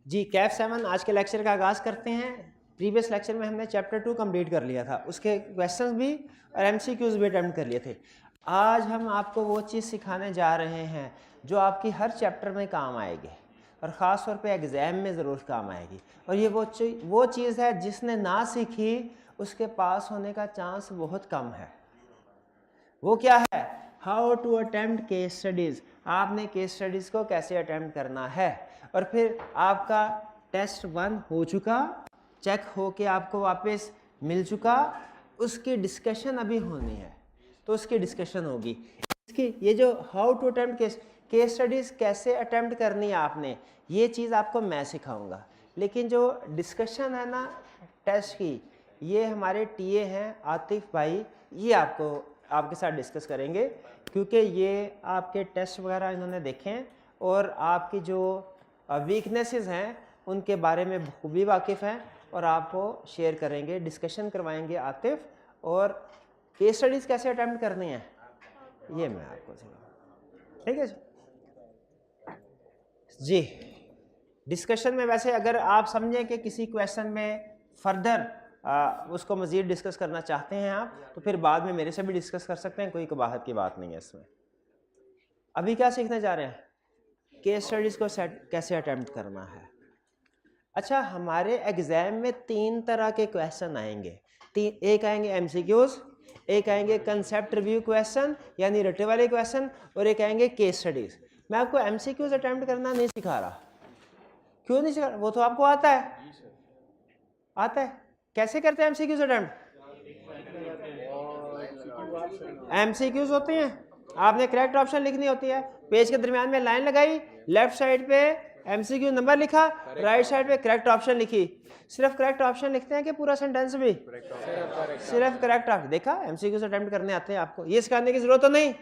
जी कैफ 7 आज के लेक्चर का आगाज़ करते हैं। प्रीवियस लेक्चर में हमने चैप्टर 2 कंप्लीट कर लिया था, उसके क्वेश्चंस भी और एमसीक्यूज भी अटेम्प्ट कर लिए थे। आज हम आपको वो चीज़ सिखाने जा रहे हैं जो आपकी हर चैप्टर में काम आएगी और ख़ास तौर पे एग्ज़ाम में ज़रूर काम आएगी। और ये वो चीज़ है जिसने ना सीखी उसके पास होने का चांस बहुत कम है। वो क्या है? How to attempt case studies. आपने केस स्टडीज़ को कैसे अटेम्प्ट करना है। और फिर आपका टेस्ट 1 हो चुका, चेक हो के आपको वापस मिल चुका, उसकी डिस्कशन अभी होनी है, तो उसकी डिस्कशन होगी। इसकी ये जो how to attempt case studies कैसे अटेम्प्ट करनी है आपने, ये चीज़ आपको मैं सिखाऊंगा। लेकिन जो डिस्कशन है ना टेस्ट की, ये हमारे टीए हैं आतिफ भाई, ये आपके साथ डिस्कस करेंगे, क्योंकि ये आपके टेस्ट वगैरह इन्होंने देखे हैं और आपकी जो वीकनेसेस हैं उनके बारे में खूबी वाकिफ़ हैं और आपको शेयर करेंगे, डिस्कशन करवाएंगे आतिफ। और केस स्टडीज़ कैसे अटेम्प्ट करनी है ये मैं आपको सिखाऊंगा, ठीक है जी। डिस्कशन में वैसे अगर आप समझें कि किसी क्वेश्चन में फर्दर उसको मज़ीद डिस्कस करना चाहते हैं आप, तो फिर बाद में मेरे से भी डिस्कस कर सकते हैं, कोई कबाहत की बात नहीं है इसमें। अभी क्या सीखने जा रहे हैं? केस स्टडीज़ को कैसे अटेम्प्ट करना है। अच्छा, हमारे एग्ज़ाम में 3 तरह के क्वेश्चन आएंगे। एक आएंगे एमसीक्यूज़, एक आएंगे कंसेप्ट रिव्यू क्वेश्चन यानी रटे वाले क्वेश्चन, और एक आएंगे केस स्टडीज़। मैं आपको एमसीक्यूज़ अटेम्प्ट करना नहीं सिखा रहा। क्यों नहीं सिखा रहा? वो तो आपको आता है। आता है? कैसे करते हैं एमसीक्यूज़ अटेम्प्ट? एमसीक्यूज़ होते हैं, आपने करेक्ट ऑप्शन लिखनी होती है, पेज के दरमियान में लाइन लगाई, लेफ्ट साइड पे एमसीक्यू नंबर लिखा, राइट साइड पे करेक्ट ऑप्शन लिखी। सिर्फ करेक्ट ऑप्शन लिखते हैं कि पूरा सेंटेंस भी? सिर्फ करेक्ट ऑप्शन। देखा, एमसीक्यूज़ अटेम्प्ट करने आते हैं आपको, ये सिखाने की जरूरत तो नहीं।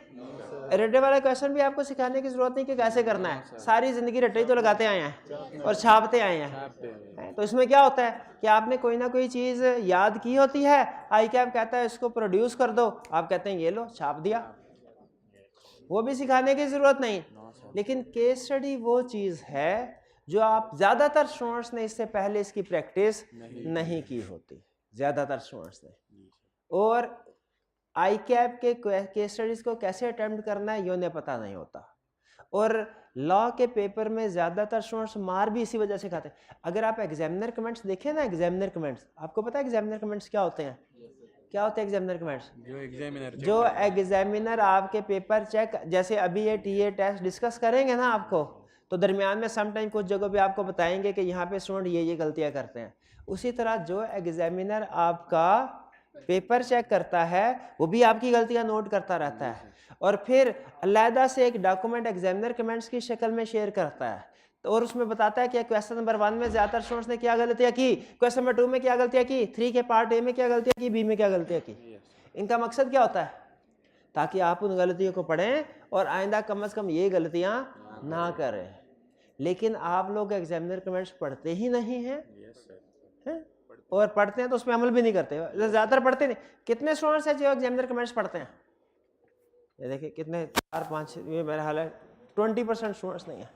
रटे वाला क्वेश्चन भी आपको सिखाने की जरूरत नहीं कि कैसे करना है, सारी जिंदगी रटे ही तो लगाते आए हैं और छापते आए हैं। तो इसमें क्या होता है कि आपने कोई ना कोई चीज़ याद की होती है, आई कैप कहता है इसको प्रोड्यूस कर दो, आप कहते हैं ये लो छाप दिया, वो भी सिखाने की जरूरत नहीं। लेकिन केस स्टडी वो चीज़ है जो आप ज़्यादातर स्टूडेंट्स ने इससे पहले इसकी प्रैक्टिस नहीं की होती, ज़्यादातर स्टूडेंट्स ने। और आई कैप के केस स्टडीज़ को कैसे अटेम्प्ट करना है ये उन्हें पता नहीं होता। और लॉ के पेपर में ज़्यादातर स्टूडेंट्स मार भी इसी वजह से खाते हैं। अगर आप एग्जामिनर कमेंट्स देखें ना, एग्जामिनर कमेंट्स, आपको पता है एग्जामिनर कमेंट्स क्या होते हैं? क्या होते हैं एग्जामिनर कमेंट्स? जो एग्जामिनर आपके पेपर चेक, जैसे अभी ये टीए टेस्ट डिस्कस करेंगे ना आपको, तो दरमियान में सम टाइम कुछ जगहों पे आपको बताएंगे कि यहाँ पे स्टूडेंट ये गलतियाँ करते हैं। उसी तरह जो एग्जामिनर आपका पेपर चेक करता है वो भी आपकी गलतियां नोट करता रहता है और फिर अलहदा से एक डॉक्यूमेंट एग्जामिनर कमेंट्स की शक्ल में शेयर करता है, तो और उसमें बताता है कि क्वेश्चन नंबर 1 में ज़्यादातर स्टूडेंट्स ने क्या गलतियां की, क्वेश्चन नंबर 2 में क्या गलतियां की, 3 के पार्ट ए में क्या गलतियां की, बी में क्या गलतियां की। इनका मकसद क्या होता है? ताकि आप उन गलतियों को पढ़ें और आइंदा कम से कम ये गलतियां ना करें। लेकिन आप लोग एग्जामिनर कमेंट्स पढ़ते ही नहीं हैं, और पढ़ते हैं तो उसमें अमल भी नहीं करते, ज़्यादातर पढ़ते नहीं। कितने स्टूडेंट्स हैं जो एग्जामिनर कमेंट्स पढ़ते हैं? ये देखिए कितने, 4-5, ये मेरा हाल है 20% स्टूडेंट्स नहीं है।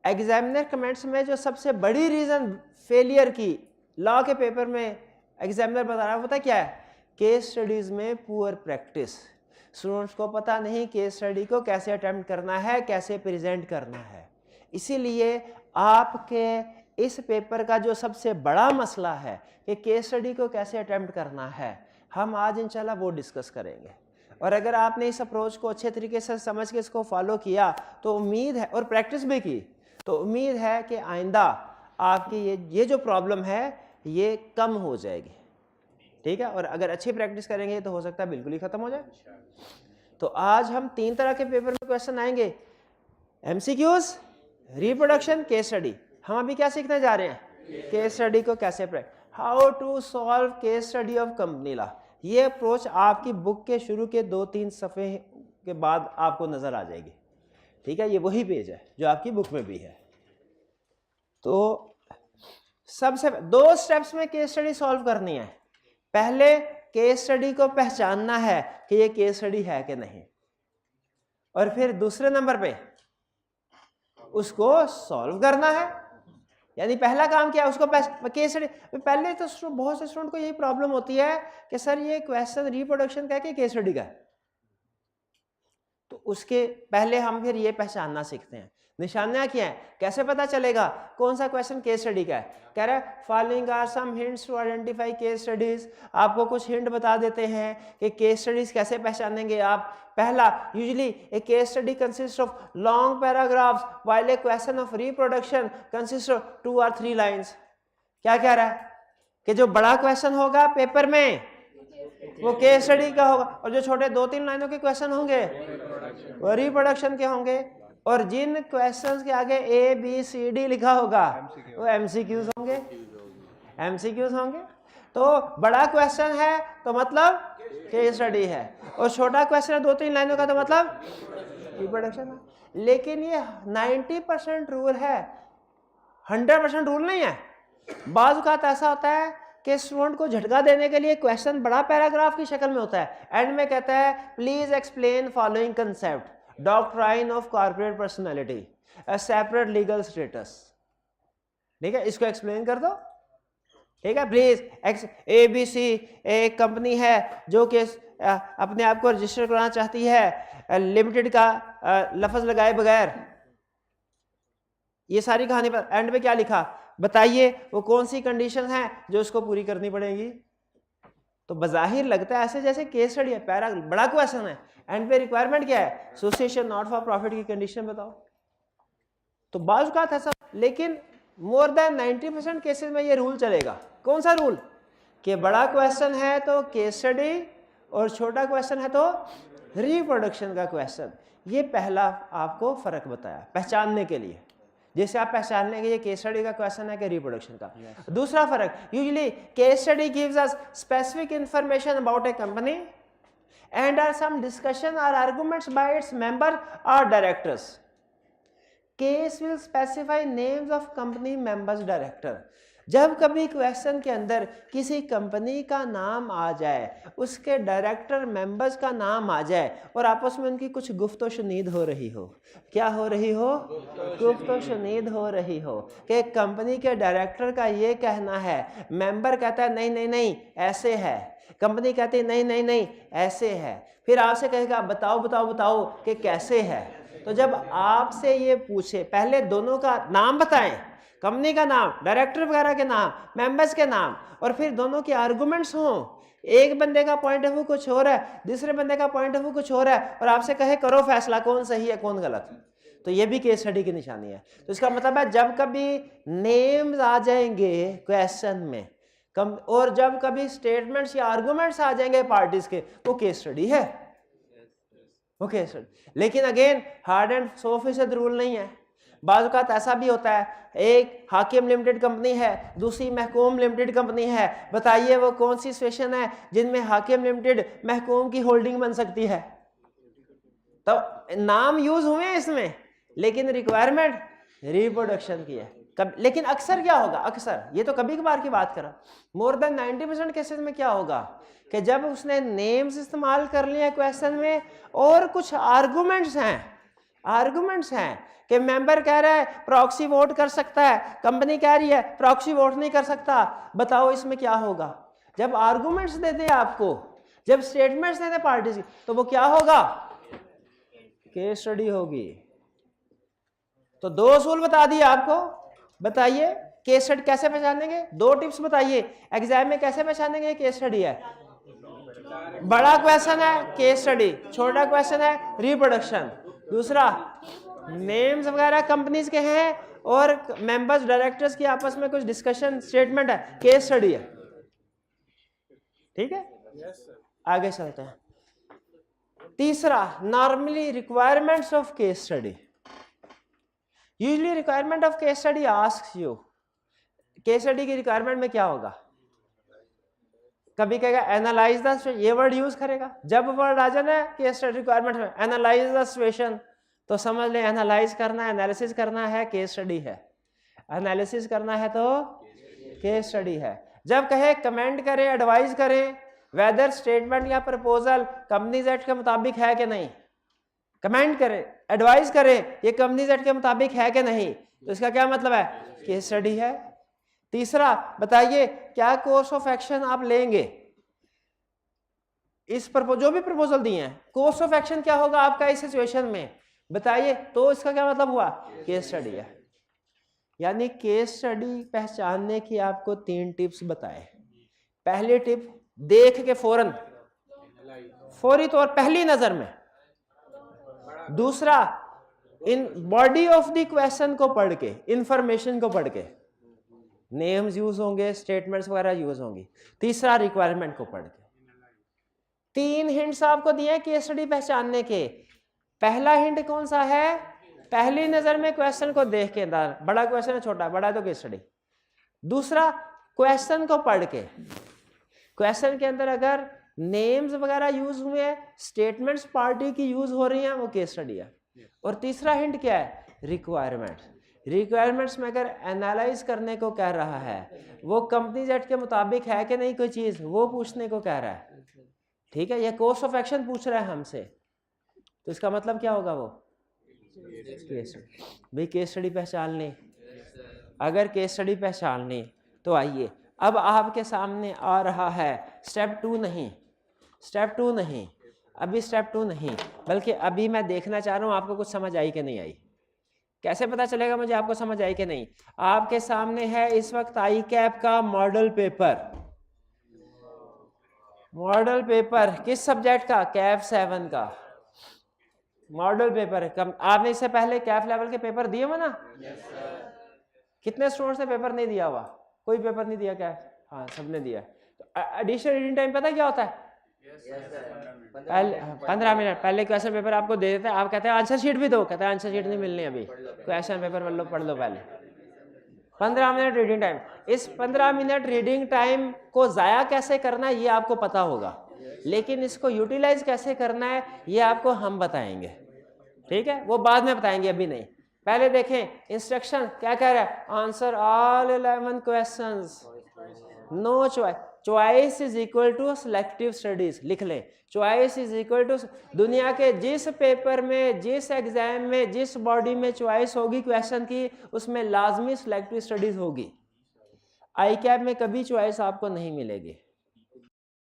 एग्जामिनर कमेंट्स में जो सबसे बड़ी रीज़न फेलियर की लॉ के पेपर में एग्जामिनर बता रहा है, पता क्या है? केस स्टडीज़ में पुअर प्रैक्टिस। स्टूडेंट्स को पता नहीं केस स्टडी को कैसे अटेम्प्ट करना है, कैसे प्रेजेंट करना है। इसीलिए आपके इस पेपर का जो सबसे बड़ा मसला है कि केस स्टडी को कैसे अटेम्प्ट करना है, हम आज इंशाल्लाह वो डिस्कस करेंगे। और अगर आपने इस अप्रोच को अच्छे तरीके से समझ के इसको फॉलो किया तो उम्मीद है, और प्रैक्टिस भी की, तो उम्मीद है कि आइंदा आपकी ये जो प्रॉब्लम है ये कम हो जाएगी, ठीक है। और अगर अच्छी प्रैक्टिस करेंगे तो हो सकता है बिल्कुल ही ख़त्म हो जाए। तो आज हम 3 तरह के पेपर में क्वेश्चन आएंगे, एमसीक्यूज, रिप्रोडक्शन, केस स्टडी। हम अभी क्या सीखने जा रहे हैं? केस स्टडी को कैसे how to solve case study of company law. ये अप्रोच आपकी बुक के शुरू के 2-3 सफ़े के बाद आपको नज़र आ जाएगी, ठीक है। ये वही पेज है जो आपकी बुक में भी है। तो सबसे 2 स्टेप्स में केस स्टडी सॉल्व करनी है। पहले केस स्टडी को पहचानना है कि ये केस स्टडी है कि नहीं, और फिर दूसरे नंबर पे उसको सॉल्व करना है। यानी पहला काम क्या है, उसको केस स्टडी। पहले तो बहुत से स्टूडेंट को यही प्रॉब्लम होती है कि सर ये क्वेश्चन रिप्रोडक्शन का है कि केस स्टडी का है। तो उसके पहले हम फिर ये पहचानना सीखते हैं निशानियां क्या है, कैसे पता चलेगा कौन सा क्वेश्चन केस स्टडी का है। कह रहा है following are some hints to identify case studies. आपको कुछ हिंट बता देते हैं कि केस स्टडीज कैसे पहचानेंगे आप। पहला, usually A case study consist of long paragraphs while A question of reproduction consist of 2 or 3 lines. क्या कह रहा है कि जो बड़ा क्वेश्चन होगा पेपर में वो केस स्टडी का होगा, और जो छोटे 2-3 लाइनों के क्वेश्चन होंगे वो रिप्रोडक्शन के होंगे, और जिन क्वेश्चंस के आगे ABCD लिखा होगा वो MCQs होंगे। MCQs होंगे। तो बड़ा क्वेश्चन है तो मतलब केस स्टडी है, और छोटा क्वेश्चन है 2-3 लाइनों का तो मतलब रिप्रोडक्शन है। लेकिन ये 90% रूल है, 100% रूल नहीं है। बाज़ औक़ात ऐसा होता है कि स्टूडेंट को झटका देने के लिए क्वेश्चन बड़ा पैराग्राफ की शक्ल में होता है, एंड में कहता है please explain following concept, doctrine of corporate personality, a separate legal status. ठीक है, इसको एक्सप्लेन कर दो। ठीक है, प्लीज ABC एक कंपनी है जो कि अपने आप को रजिस्टर कराना चाहती है लिमिटेड का लफ्ज लगाए बगैर। ये सारी कहानी पर एंड में क्या लिखा बताइए, वो कौन सी कंडीशन है जो उसको पूरी करनी पड़ेगी। तो बज़ाहिर लगता है ऐसे जैसे केस स्टडी है, पैरा बड़ा क्वेश्चन है, एंड पे रिक्वायरमेंट क्या है, एसोसिएशन नॉट फॉर प्रॉफिट की कंडीशन बताओ। तो बाज़ औक़ात ऐसा, लेकिन मोर देन 90% केसेस में ये रूल चलेगा। कौन सा रूल, कि बड़ा क्वेश्चन है तो केस स्टडी, और छोटा क्वेश्चन है तो रिप्रोडक्शन का क्वेश्चन। ये पहला आपको फर्क बताया पहचानने के लिए, जैसे आप पहचान लेंगे ये केस स्टडी का क्वेश्चन है कि रिप्रोडक्शन का। दूसरा फर्क, usually case study gives us specific information about a company and are some discussion और आर्गुमेंट्स बाय इट्स मेंबर और directors. Case will specify names of company members director. जब कभी क्वेश्चन के अंदर किसी कंपनी का नाम आ जाए, उसके डायरेक्टर मेंबर्स का नाम आ जाए, और आपस में उनकी कुछ गुफ्तो शुनीद हो रही हो, क्या हो रही हो, गुफ्तो शुनीद हो रही हो, कि कंपनी के डायरेक्टर का ये कहना है, मेंबर कहता है नहीं नहीं नहीं ऐसे है, कंपनी कहती है नहीं नहीं नहीं ऐसे है, फिर आपसे कहेगा बताओ बताओ बताओ कि कैसे है। तो जब आपसे ये पूछे, पहले दोनों का नाम बताएं, कंपनी का नाम, डायरेक्टर वगैरह के नाम, मेंबर्स के नाम, और फिर दोनों के आर्गुमेंट्स हों। एक बंदे का पॉइंट ऑफ व्यू कुछ हो रहा है, दूसरे बंदे का पॉइंट ऑफ व्यू कुछ हो रहा है, और आपसे कहे करो फैसला कौन सही है कौन गलत। तो ये भी केस स्टडी की निशानी है। तो इसका मतलब है जब कभी नेम्स आ जाएंगे क्वेश्चन में, और जब कभी स्टेटमेंट्स या आर्गुमेंट्स आ जाएंगे पार्टीज के, वो केस स्टडी है, वो केस स्टडी। लेकिन अगेन हार्ड एंड 100% रूल नहीं है। बाज़ औक़ात ऐसा भी होता है, एक हाकिम लिमिटेड कंपनी है, दूसरी महकूम लिमिटेड कंपनी है, बताइए वो कौन सी सिचुएशन है जिनमें हाकिम लिमिटेड महकूम की होल्डिंग बन सकती है। तो नाम यूज हुए इसमें, लेकिन रिक्वायरमेंट रिप्रोडक्शन की है। लेकिन अक्सर क्या होगा, अक्सर ये तो कभी कभार की बात करा, मोर देन 90% केसेस में क्या होगा कि जब उसने नेम्स इस्तेमाल कर लिए क्वेश्चन में, और कुछ आर्गुमेंट्स हैं कि मेंबर कह रहा है प्रॉक्सी वोट कर सकता है, कंपनी कह रही है प्रॉक्सी वोट नहीं कर सकता, बताओ इसमें क्या होगा। जब आर्गुमेंट्स देते आपको, जब स्टेटमेंट्स देते पार्टी की, तो वो क्या होगा, केस स्टडी होगी। तो 2 असूल बता दिए आपको। बताइए केस स्टडी कैसे पहचानेंगे, 2 टिप्स बताइए एग्जाम में कैसे पहचानेंगे केस स्टडी है। बड़ा क्वेश्चन है केस स्टडी, छोटा क्वेश्चन है रिप्रोडक्शन। दूसरा, नेम्स वगैरह कंपनीज के हैं और मेंबर्स डायरेक्टर्स की आपस में कुछ डिस्कशन स्टेटमेंट है, केस स्टडी है। ठीक है, आगे चलते हैं। तीसरा, normally requirements of case study. Usually requirement of case study asks you, case study की रिक्वायरमेंट में क्या होगा, कभी कहेगा एनालाइज द, ये वर्ड यूज करेगा। जब वर्ड आ जाए केस स्टडी रिक्वायरमेंट में, एनालाइज द सिचुएशन, तो समझ ले एनालाइज करना है, एनालिसिस करना है, केस स्टडी है। एनालिसिस करना है तो केस स्टडी है। जब कहे कमेंट करें, एडवाइज करें, वेदर स्टेटमेंट या प्रपोजल कंपनीज एक्ट के मुताबिक है कि नहीं, कमेंट करें, एडवाइस करें ये कंपनीज एक्ट के मुताबिक है कि नहीं, तो इसका क्या मतलब है, केस स्टडी है। तीसरा बताइए क्या कोर्स ऑफ एक्शन आप लेंगे इस जो भी प्रपोजल दिए हैं, कोर्स ऑफ एक्शन क्या होगा आपका इस सिचुएशन में बताइए। तो इसका क्या मतलब हुआ, केस स्टडी है। यानी केस स्टडी पहचानने की आपको 3 टिप्स बताए। पहली टिप, देख के फौरी तौर पहली नजर में। दूसरा, in body of the question को पढ़ के, इंफॉर्मेशन को पढ़ के, नेम्स यूज होंगे, स्टेटमेंट्स वगैरह यूज होंगी। तीसरा, रिक्वायरमेंट को पढ़ के। 3 हिंट्स आपको दिए केस स्टडी पहचानने के। पहला हिंट कौन सा है, पहली नजर में क्वेश्चन को देख के, बड़ा क्वेश्चन है छोटा, बड़ा तो केस स्टडी। दूसरा, क्वेश्चन को पढ़ के, क्वेश्चन के अंदर अगर नेम्स वगैरह यूज हुए, स्टेटमेंट्स पार्टी की यूज हो रही हैं, वो केस स्टडी है। और तीसरा हिंट क्या है, रिक्वायरमेंट। रिक्वायरमेंट्स में अगर एनालाइज करने को कह रहा है, वो कंपनीज एक्ट के मुताबिक है कि नहीं कोई चीज, वो पूछने को कह रहा है। ठीक है, ये कोर्स ऑफ एक्शन पूछ रहा है हमसे, तो इसका मतलब क्या होगा, वो केस भाई केस स्टडी पहचान लें। अगर केस स्टडी पहचान लें तो आइए अब आपके सामने आ रहा है स्टेप 2 नहीं, अभी स्टेप 2 नहीं, बल्कि अभी मैं देखना चाह रहा हूं आपको कुछ समझ आई कि नहीं आई। कैसे पता चलेगा मुझे आपको समझ आई कि नहीं? आपके सामने है इस वक्त आई कैप का मॉडल पेपर किस सब्जेक्ट का, कैफ 7 का मॉडल पेपर। आपने इससे पहले कैफ लेवल के पेपर दिए हुए ना? कितने स्टूडेंट्स ने पेपर नहीं दिया हुआ? कोई पेपर नहीं दिया कैफ? हाँ, सबने दिया। तो एडिशनल रीडिंग टाइम पता क्या होता है? 15 मिनट पहले क्वेश्चन पेपर आपको दे देते हैं, आप कहते हैं आंसर शीट भी दो, कहते हैं आंसर शीट नहीं मिलनी अभी, क्वेश्चन पेपर पढ़ लो पहले। 15 मिनट रीडिंग टाइम। इस 15 मिनट रीडिंग टाइम को जाया कैसे करना है ये आपको पता होगा, लेकिन इसको यूटिलाइज कैसे करना है ये आपको हम बताएंगे। ठीक है, वो बाद में बताएंगे, अभी नहीं। पहले देखें इंस्ट्रक्शन क्या कह रहा है, answer all 11 questions, no choice is equal to selective studies. लिख लें, चॉइस इज इक्वल टू, दुनिया के जिस पेपर में, जिस एग्जाम में, जिस बॉडी में चॉइस होगी क्वेश्चन की, उसमें लाजमी सिलेक्टिव स्टडीज होगी। आई कैप में कभी चॉइस आपको नहीं मिलेगी।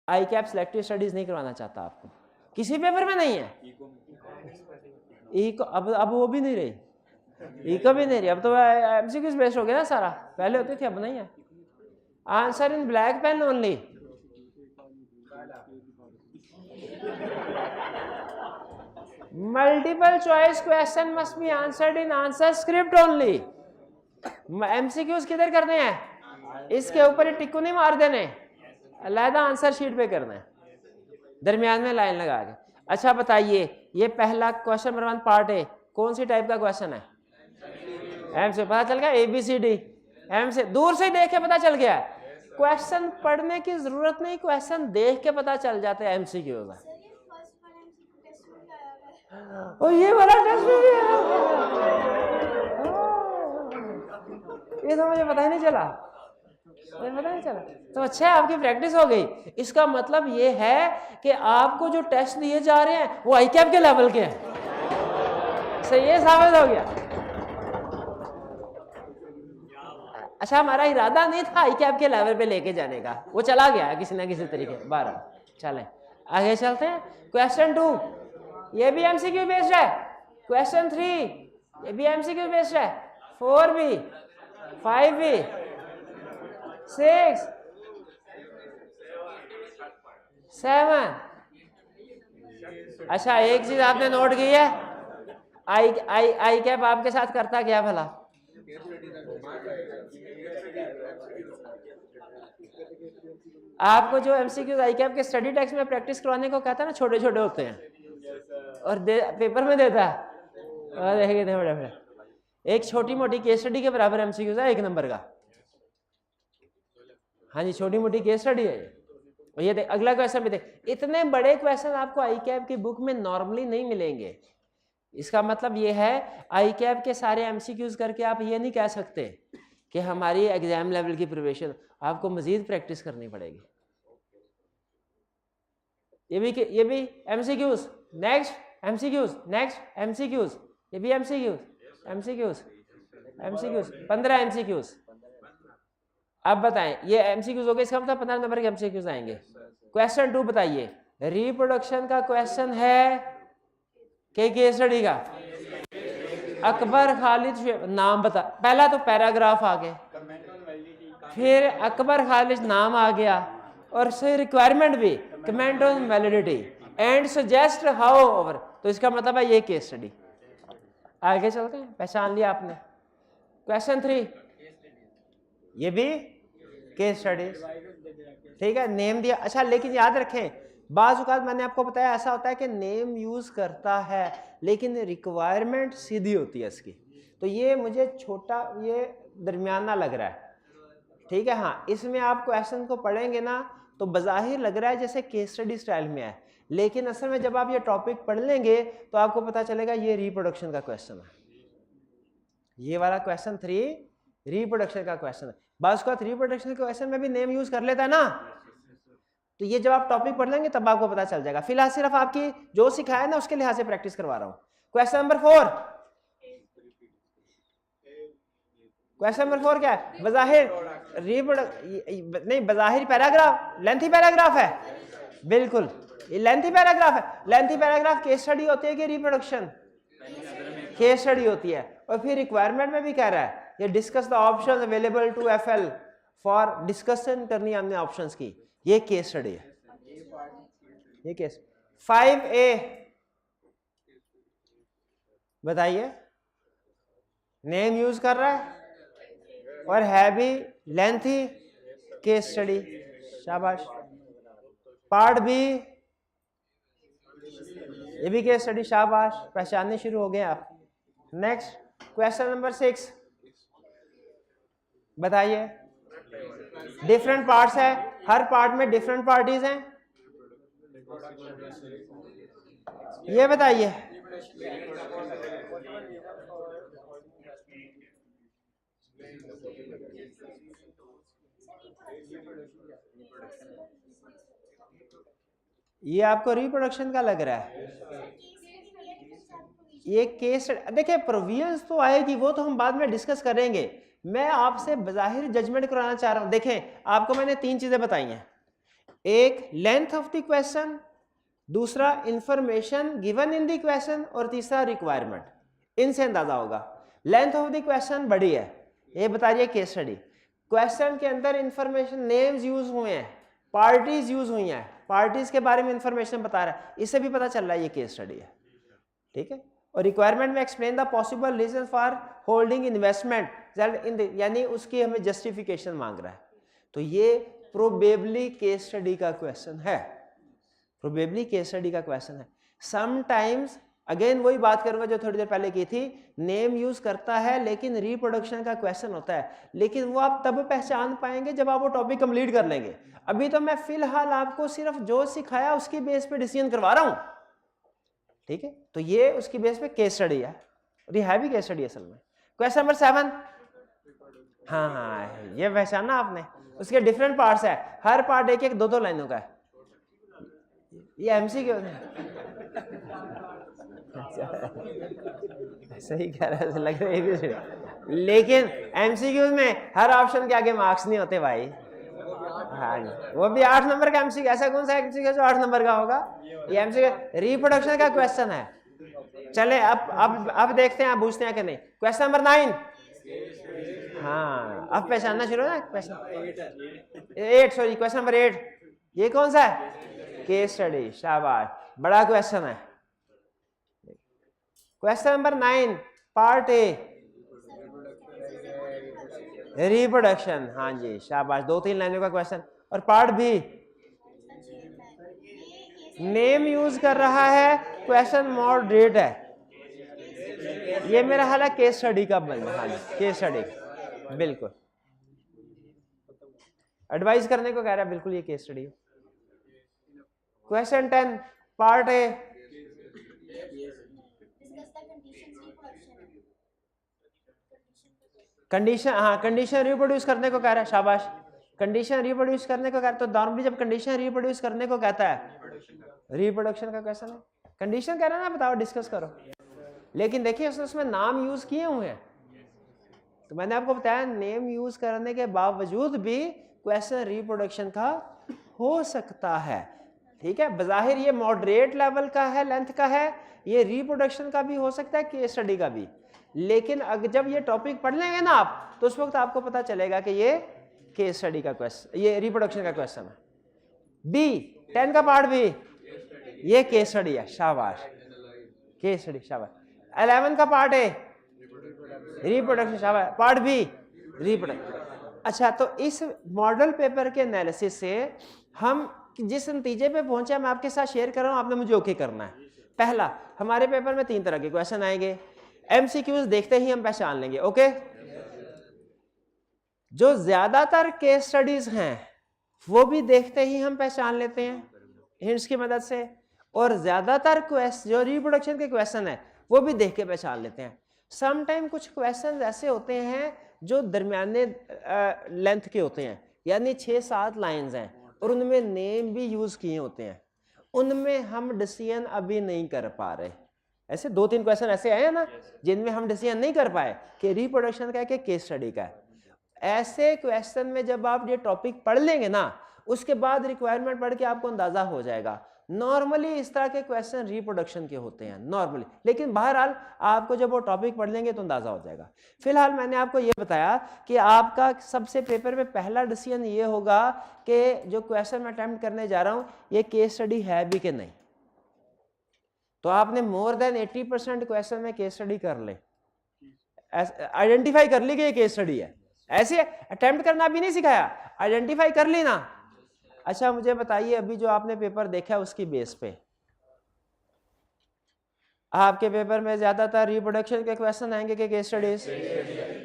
आई कैप सिलेक्टिव स्टडीज नहीं करवाना चाहता आपको, किसी पेपर में नहीं है। इको अब वो भी नहीं रही, इको भी नहीं रही, अब तो एमसीक्यूज बेस्ड हो गया ना सारा, पहले होती थी अब नहीं है। Answer in black pen only, multiple choice question must be answered in answer script only. MCQs किधर करने हैं, इसके ऊपर ही टिक्कू नहीं मार देने, अलहदा आंसर शीट पे करना है, दरमियान में लाइन लगा के। अच्छा बताइए, ये पहला क्वेश्चन नंबर 1 पार्ट है, कौन सी टाइप का क्वेश्चन है? एम से पता चल गया, ABCD एम से दूर से देख के पता चल गया। क्वेश्चन पढ़ने की जरूरत नहीं, क्वेश्चन देख के पता चल जाता है MCQ का। और ये वाला टेस्ट भी है, ये तो मुझे पता ही नहीं चला, तो अच्छा है आपकी प्रैक्टिस हो गई। इसका मतलब ये है कि आपको जो टेस्ट दिए जा रहे हैं वो आई कैप के लेवल के हैं। सही है, साबित हो गया। अच्छा, हमारा इरादा नहीं था आई कैप के लेवल पे लेके जाने का, वो चला गया किसी ना किसी तरीके। 12 चलें आगे चलते हैं। क्वेश्चन 2 ये भी MCQ बेस्ड है, क्वेश्चन 3 ये भी MCQ बेस्ड है, 4 भी, 5 भी, 6 7। अच्छा, एक चीज आपने नोट की है, आई कैप आपके साथ करता क्या भला? आपको जो MCQ आई कैप के स्टडी टेक्स्ट में प्रैक्टिस करवाने को कहता है ना, छोटे छोटे होते हैं और पेपर में देता है, और देखेंगे बड़े बड़े, एक छोटी मोटी केस स्टडी के बराबर MCQ है 1 नंबर का। हाँ जी, छोटी मोटी केस स्टडी है। और ये देख अगला क्वेश्चन भी देख, इतने बड़े क्वेश्चन आपको आई कैप की बुक में नॉर्मली नहीं मिलेंगे। इसका मतलब ये है आई कैप के सारे MCQs करके आप ये नहीं कह सकते कि हमारी एग्जाम लेवल की प्रिपरेशन, आपको मजीद प्रैक्टिस करनी पड़ेगी। ये भी MCQs, next MCQs, next MCQs, ये भी MCQs। MCQs 15 MCQs. अब बताएं, ये एमसीक्यूज हो गए, इसका मतलब 15 नंबर के एमसीक्यूज आएंगे। क्वेश्चन 2 बताइए, रिप्रोडक्शन का क्वेश्चन है के केस स्टडी का। अकबर खालिद नाम बता, पहला तो पैराग्राफ आ गए, फिर अकबर खालिद नाम आ गया, और से रिक्वायरमेंट भी comment on validity and suggest how over, तो इसका मतलब है ये केस स्टडी। आगे चलते हैं, पहचान लिया आपने। क्वेश्चन 3 ये भी केस स्टडी, ठीक है, नेम दिया। अच्छा लेकिन याद रखें, बाज़ औक़ात मैंने आपको बताया ऐसा होता है कि नेम यूज करता है लेकिन रिक्वायरमेंट सीधी होती है इसकी, तो ये मुझे छोटा, ये दरमियाना लग रहा है, ठीक है। हाँ, इसमें आप क्वेश्चन को पढ़ेंगे ना तो बज़ाहिर लग रहा है जैसे केस स्टडी स्टाइल में है, लेकिन असल में जब आप ये टॉपिक पढ़ लेंगे तो आपको पता चलेगा ये रिप्रोडक्शन का क्वेश्चन है। ये वाला क्वेश्चन 3 रिप्रोडक्शन का क्वेश्चन है। बाज़ औक़ात रिप्रोडक्शन के क्वेश्चन में भी नेम यूज कर लेता है ना, तो ये जब आप टॉपिक पढ़ लेंगे तब आपको पता चल जाएगा। फिलहाल सिर्फ आपकी जो सिखाया ना उसके लिहाज से प्रैक्टिस करवा रहा हूं। क्वेश्चन नंबर 4, क्वेश्चन नंबर 4 क्या है? बज़ाहिर नहीं, बज़ाहिर पैराग्राफ, लेंथी पैराग्राफ है, बिल्कुल लेंथी पैराग्राफ है। लेंथी पैराग्राफ केस स्टडी होती है कि रिप्रोडक्शन? केस स्टडी होती है। और फिर रिक्वायरमेंट में भी कह रहा है ये discuss the options available to FL, for discussion करनी हमने ऑप्शंस की, ये केस स्टडी है, ये केस। 5A बताइए, नेम यूज कर रहा है और है भी लेंथी, केस स्टडी, शाबाश। पार्ट बी ये भी केस स्टडी, शाबाश, पहचानने शुरू हो गए आप। नेक्स्ट क्वेश्चन नंबर 6 बताइए, डिफरेंट पार्ट्स है, हर पार्ट में डिफरेंट पार्टीज हैं, ये बताइए। ये आपको रिप्रोडक्शन का लग रहा है, ये केस। देखिए प्रोविजंस तो आएगी, वो तो हम बाद में डिस्कस करेंगे। मैं आपसे बज़ाहिर जजमेंट कराना चाह रहा हूं। देखें आपको मैंने 3 चीजें बताई हैं, एक लेंथ ऑफ द क्वेश्चन, दूसरा information given in the question, और तीसरा रिक्वायरमेंट। इनसे अंदाजा होगा। लेंथ ऑफ द क्वेश्चन बड़ी है, ये बता रही है केस स्टडी। क्वेश्चन के अंदर इंफॉर्मेशन, नेम्स यूज हुए हैं, पार्टीज यूज हुई हैं, पार्टीज के बारे में इंफॉर्मेशन बता रहा है, इससे भी पता चल रहा है ये केस स्टडी है, ठीक है। और रिक्वायरमेंट में explain the possible reason for holding investment in the, यानी उसकी हमें जस्टिफिकेशन मांग रहा है। तो ये प्रोबेबली केस स्टडी का क्वेश्चन है, प्रोबेबली केस स्टडी का क्वेश्चन है। समटाइम्स अगेन वही बात करूंगा जो थोड़ी देर पहले की थी, नेम यूज करता है लेकिन रिप्रोडक्शन का क्वेश्चन होता है, लेकिन वो आप तब पहचान पाएंगे जब आप वो टॉपिक कंप्लीट कर लेंगे। अभी तो मैं फिलहाल आपको सिर्फ जो सिखाया उसकी बेस पे डिसीजन करवा रहा हूं, ठीक है। तो ये उसकी बेस पे केस स्टडी है, और ये है भी केस स्टडी असल में। क्वेश्चन नंबर 7, हाँ ये पहचाना आपने, उसके डिफरेंट पार्ट्स है, हर पार्ट एक एक 2-2 लाइनों का है। ये एमसीक्यू सही कह रहा है, लग रहा है, लेकिन एमसीक्यूज में हर ऑप्शन के आगे मार्क्स नहीं होते भाई। हाँ वो भी 8 नंबर का एमसीक्यू, ऐसा कौन सा एमसीक्यू जो 8 नंबर का होगा? ये एमसीक्यू रिप्रोडक्शन का क्वेश्चन है। चले अब देखते हैं, आप पूछते हैं कि नहीं। क्वेश्चन नंबर 9, हाँ अब पहचानना शुरू ना। क्वेश्चन 8, सॉरी क्वेश्चन नंबर 8, ये कौन सा है? केस स्टडी, शाबाश, बड़ा क्वेश्चन है। Question number 9 part A, reproduction, हाँ जी शाबाश, 2-3 लाइनों का क्वेश्चन। और पार्ट बी नेम यूज कर रहा है, क्वेश्चन मॉडरेट है, ये मेरा हाल है केस स्टडी का बन, हाँ जी केस स्टडी, बिल्कुल एडवाइस करने को कह रहा है, बिल्कुल ये केस स्टडी है। क्वेश्चन 10 पार्ट ए, कंडीशन, हाँ कंडीशन रिप्रोड्यूस करने को कह रहा है, शाबाश, कंडीशन रिप्रोड्यूस करने को कह रहा है। तो नॉर्मली जब कंडीशन रिप्रोड्यूस करने को कहता है, रिप्रोडक्शन का क्वेश्चन है, कंडीशन कह रहा है ना, बताओ डिस्कस करो। लेकिन देखिए उसमें नाम यूज किए हुए हैं, तो मैंने आपको बताया नेम यूज करने के बावजूद भी क्वेश्चन रिप्रोडक्शन का हो सकता है। ठीक है, बज़ाहिर ये मॉडरेट लेवल का है, लेंथ का है, ये रिप्रोडक्शन का भी हो सकता है, केस स्टडी का भी। लेकिन अगर जब ये टॉपिक पढ़ लेंगे ना आप, तो उस वक्त आपको पता चलेगा कि ये केस स्टडी का क्वेश्चन, ये रिप्रोडक्शन का क्वेश्चन है। बी 10 का पार्ट भी ये केस स्टडी है, शाबाश, केस स्टडी, शाबाश। 11 का पार्ट है रिप्रोडक्शन, शाबाश, पार्ट बी रिप्रोडक्शन। अच्छा, तो इस मॉडल पेपर के एनालिसिस से हम जिस नतीजे पे पहुंचे मैं आपके साथ शेयर कर रहा हूं, आपने मुझे ओके करना है। पहला, हमारे पेपर में 3 तरह के क्वेश्चन आएंगे, एमसीक्यूज देखते ही हम पहचान लेंगे, ओके। जो ज्यादातर केस स्टडीज हैं वो भी देखते ही हम पहचान लेते हैं हिंट्स की मदद से, और ज्यादातर क्वेश्चन जो रिप्रोडक्शन के क्वेश्चन है वो भी देख के पहचान लेते हैं। समटाइम कुछ क्वेश्चन ऐसे होते हैं जो दरमियाने लेंथ के होते हैं, यानी 6-7 लाइंस हैं और उनमें नेम भी यूज किए होते हैं, उनमें हम डिसीजन अभी नहीं कर पा रहे। ऐसे 2-3 क्वेश्चन ऐसे आए हैं ना जिनमें हम डिसीजन नहीं कर पाए कि रिप्रोडक्शन का है कि केस स्टडी का है। ऐसे क्वेश्चन में जब आप ये टॉपिक पढ़ लेंगे ना, उसके बाद रिक्वायरमेंट पढ़ के आपको अंदाजा हो जाएगा। नॉर्मली इस तरह के क्वेश्चन रिप्रोडक्शन के होते हैं नॉर्मली, लेकिन बहरहाल आपको जब वो टॉपिक पढ़ लेंगे तो अंदाजा हो जाएगा। फिलहाल मैंने आपको ये बताया कि आपका सबसे पेपर में पहला डिसीजन ये होगा कि जो क्वेश्चन मैं अटेम्प्ट करने जा रहा हूं ये केस स्टडी है भी कि नहीं। तो आपने मोर देन 80% क्वेश्चन में केस स्टडी कर ले, आइडेंटिफाई कर ली कि ये केस स्टडी है। ऐसे अटेम्प्ट करना भी नहीं सिखाया, आइडेंटिफाई कर ली ना। अच्छा, मुझे बताइए अभी जो आपने पेपर देखा है उसकी बेस पे आपके पेपर में ज्यादातर रिप्रोडक्शन के क्वेश्चन आएंगे कि केस स्टडीज?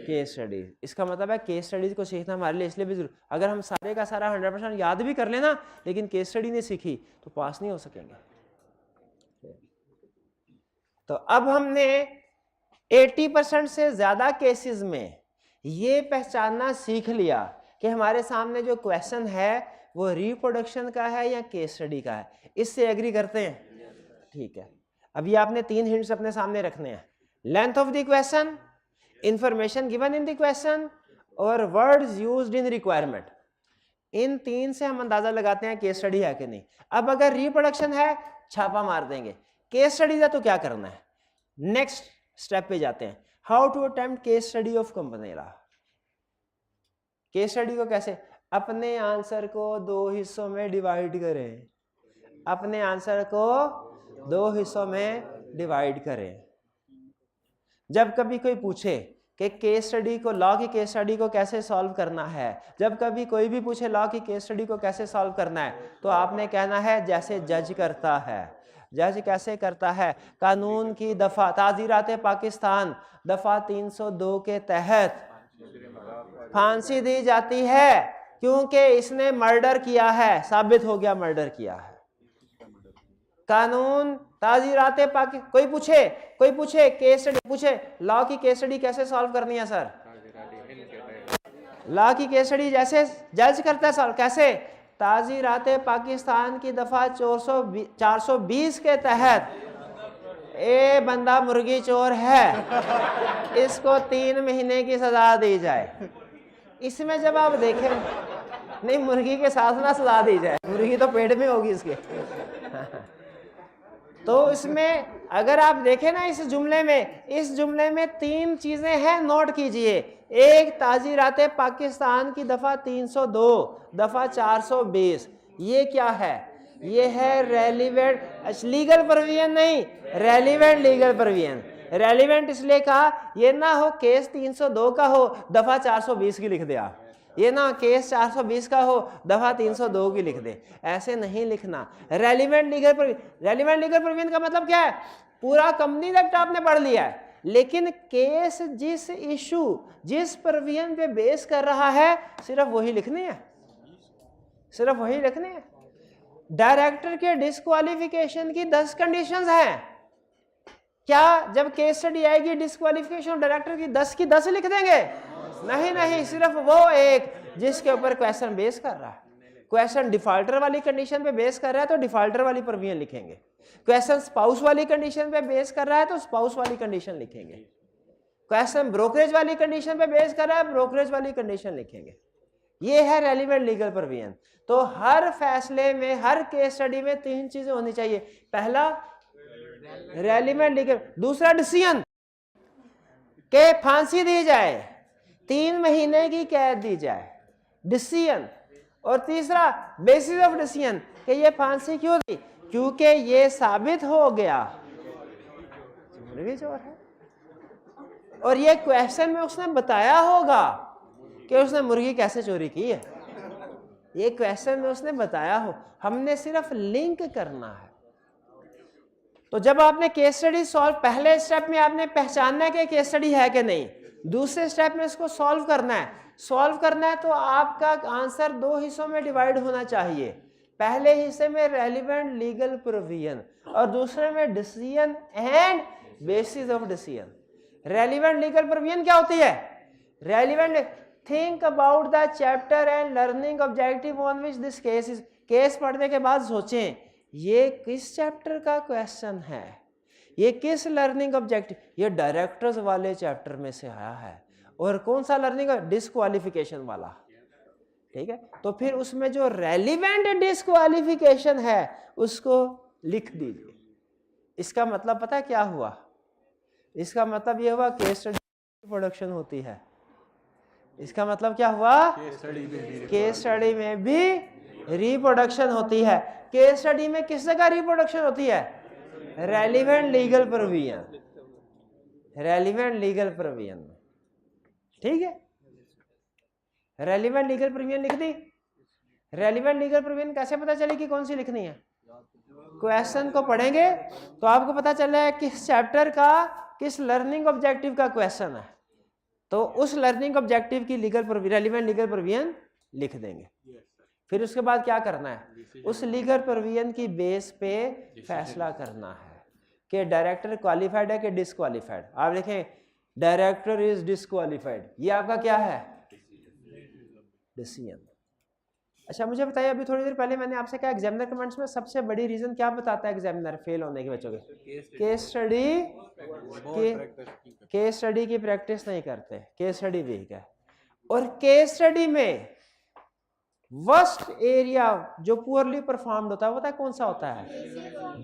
Case studies. इसका मतलब है केस स्टडीज को सीखना हमारे लिए इसलिए भी जरूर, अगर हम सारे का सारा 100% याद भी कर लेना लेकिन केस स्टडी नहीं सीखी तो पास नहीं हो सकेंगे। तो अब हमने 80% से ज्यादा केसेस में ये पहचानना सीख लिया कि हमारे सामने जो क्वेश्चन है वो रिप्रोडक्शन का है या केस स्टडी का है। इससे एग्री करते हैं? ठीक है। अभी आपने 3 हिंट्स अपने सामने रखने हैं, length of the question, information given in the question और वर्ड्स यूज्ड इन रिक्वायरमेंट। इन 3 से हम अंदाजा लगाते हैं केस स्टडी है कि नहीं। अब अगर रिप्रोडक्शन है छापा मार देंगे, केस स्टडी है तो क्या करना है? नेक्स्ट स्टेप पे जाते हैं, how to attempt case study of Campanella. Case study को कैसे? अपने आंसर को 2 हिस्सों में डिवाइड करें, अपने आंसर को 2 हिस्सों में डिवाइड करें। जब कभी कोई पूछे कि केस स्टडी को, लॉ की केस स्टडी को कैसे सॉल्व करना है, जब कभी कोई भी पूछे लॉ की केस स्टडी को कैसे सॉल्व करना है, तो आपने कहना है जैसे जज करता है। जज कैसे करता है? कानून की दफा ताजीरात पाकिस्तान दफा 302 के तहत फांसी दी जाती है क्योंकि इसने मर्डर किया है, साबित हो गया मर्डर किया है। कानून ताजीरात कोई पूछे केस स्टडी, पूछे लॉ की केस स्टडी कैसे सॉल्व करनी है सर? लॉ की केस स्टडी जैसे जज करता है सॉल्व, कैसे? ताजीरात पाकिस्तान की दफा 420 के तहत ए बंदा मुर्गी चोर है, इसको 3 महीने की सजा दी जाए। इसमें जब आप देखें, नहीं मुर्गी के साथ ना सजा दी जाए, मुर्गी तो पेट में होगी इसके। तो इसमें अगर आप देखें ना इस जुमले में 3 चीजें हैं, नोट कीजिए। एक, ताजीरात पाकिस्तान की दफा 302 दफा 420, ये क्या है? ये है रेलिवेंट लीगल प्रोविजन, नहीं रेलिवेंट लीगल प्रोविजन। रेलिवेंट इसलिए कहा, ये ना हो केस 302 का हो दफा 420 की लिख दे आप, ये ना केस 420 का हो दफा 302 की लिख दे, ऐसे नहीं लिखना। रेलिवेंट लीगल प्रोविजन का मतलब क्या है? पूरा कंपनी एक्ट आपने पढ़ लिया है, लेकिन केस जिस इशू जिस प्रोविजन पे बेस कर रहा है सिर्फ वही लिखने हैं, सिर्फ वही लिखने हैं। डायरेक्टर के डिस्क्वालिफिकेशन की 10 कंडीशंस हैं। क्या जब केस स्टडी आएगी डिस्क्वालिफिकेशन डायरेक्टर की 10 की 10 लिख देंगे? नहीं, सिर्फ वो एक जिसके ऊपर क्वेश्चन बेस कर रहा है। क्वेश्चन डिफॉल्टर वाली कंडीशन पे बेस कर रहा है तो डिफॉल्टर वाली प्रोविजन लिखेंगे। क्वेश्चन स्पाउस वाली कंडीशन पे बेस कर रहा है तो स्पाउस वाली कंडीशन लिखेंगे। क्वेश्चन ब्रोकरेज वाली कंडीशन पे बेस कर रहा है, ब्रोकरेज वाली कंडीशन लिखेंगे। ये है रेलिवेंट लीगल प्रोविजन। तो हर फैसले में, हर केस स्टडी में 3 चीजें होनी चाहिए। पहला रेलिवेंट लीगल, दूसरा डिसीजन के फांसी दी जाए, 3 महीने की कैद दी जाए, डिसीजन। और तीसरा बेसिस ऑफ डिसीजन कि ये फांसी क्यों दी, क्योंकि ये साबित हो गया मुर्गी चोर है। और ये क्वेश्चन में उसने बताया होगा कि उसने मुर्गी कैसे चोरी की है, ये क्वेश्चन में उसने बताया हो, हमने सिर्फ लिंक करना है। तो जब आपने केस स्टडी सॉल्व, पहले स्टेप में आपने पहचानना है कि केस स्टडी है कि नहीं, दूसरे स्टेप में इसको सॉल्व करना है। सॉल्व करना है तो आपका आंसर 2 हिस्सों में डिवाइड होना चाहिए। पहले हिस्से में रेलिवेंट लीगल प्रोविजन और दूसरे में decision and bases of decision. Relevant legal provision क्या होती है? Relevant, think about the chapter and learning objective on which this case is. Case पढ़ने के बाद सोचें ये किस चैप्टर का क्वेश्चन है, ये किस लर्निंग ऑब्जेक्टिव, ये डायरेक्टर्स वाले चैप्टर में से आया है। और कौन सा लर्निंग? डिस्क्वालिफिकेशन वाला। ठीक है, तो फिर उसमें जो रेलिवेंट डिस्क्वालिफिकेशन है उसको लिख दीजिए। इसका मतलब पता है क्या हुआ? इसका मतलब ये हुआ केस स्टडी प्रोडक्शन होती है। इसका मतलब क्या हुआ? केस स्टडी में भी रिप्रोडक्शन होती है। केस स्टडी में किस जगह रिप्रोडक्शन होती है? Relevant legal provision, relevant legal provision. ठीक है, रेलिवेंट लीगल प्रोविजन लिख दी। रेलिवेंट लीगल प्रोविजन कैसे पता चले कि कौन सी लिखनी है? क्वेश्चन को पढ़ेंगे तो आपको पता चल रहा है किस चैप्टर का, किस लर्निंग ऑब्जेक्टिव का क्वेश्चन है, तो उस लर्निंग ऑब्जेक्टिव की रेलिवेंट लीगल प्रोविजन लिख देंगे। फिर उसके बाद क्या करना है? उस लीगल प्रोविजन की बेस पे फैसला करना है कि डायरेक्टर क्वालिफाइड है कि डिसक्वालिफाइड। आप लिखें डायरेक्टर इज डिसक्वालिफाइड, ये आपका क्या है? डिसीजन। अच्छा मुझे बताइए, अभी थोड़ी देर पहले मैंने आपसे कहा एग्जामिनर कमेंट्स में सबसे बड़ी रीजन क्या बताता है एग्जामिनर फेल होने के बच्चों के? केस स्टडी की प्रैक्टिस नहीं करते, केस स्टडी वीक है। और केस स्टडी में वर्स्ट एरिया जो पुअरली परफॉर्म्ड होता है वो कौन सा होता है?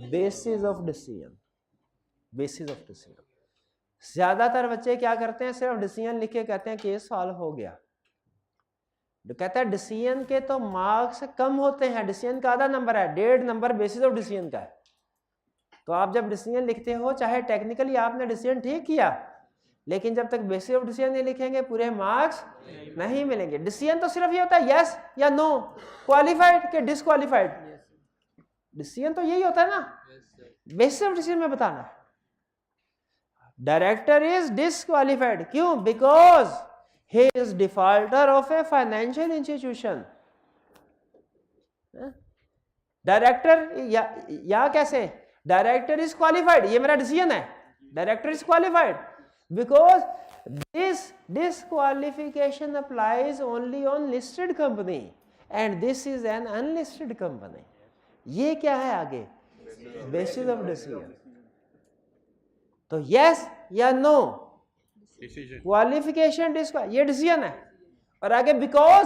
Basis of decision, basis of decision. ज्यादातर बच्चे क्या करते हैं? सिर्फ डिसीजन लिख के कहते हैं केस सॉल्व हो गया। कहता है डिसीजन के तो मार्क्स कम होते हैं, डिसीजन का आधा नंबर है, 1.5 नंबर बेसिस ऑफ डिसीजन का है। तो आप जब डिसीजन लिखते हो, चाहे टेक्निकली आपने डिसीजन ठीक किया, लेकिन जब तक बेसिस ऑफ डिसीजन नहीं लिखेंगे पूरे मार्क्स नहीं मिलेंगे। डिसीजन तो सिर्फ ये होता है यस या नो, क्वालिफाइड के डिसक्वालिफाइड, डिसीजन तो यही होता है ना। बेसिस ऑफ डिसीजन में बताना डायरेक्टर इज डिसक्वालिफाइड, क्यों? Because he is defaulter of a financial institution। Director या कैसे? डायरेक्टर इज क्वालिफाइड, ये मेरा डिसीजन है, director is qualified because this disqualification applies only on listed company and this is an unlisted company. ये क्या है आगे? Basis of decision. तो यस या नो, क्वालिफिकेशन ये डिसीजन है, और आगे बिकॉज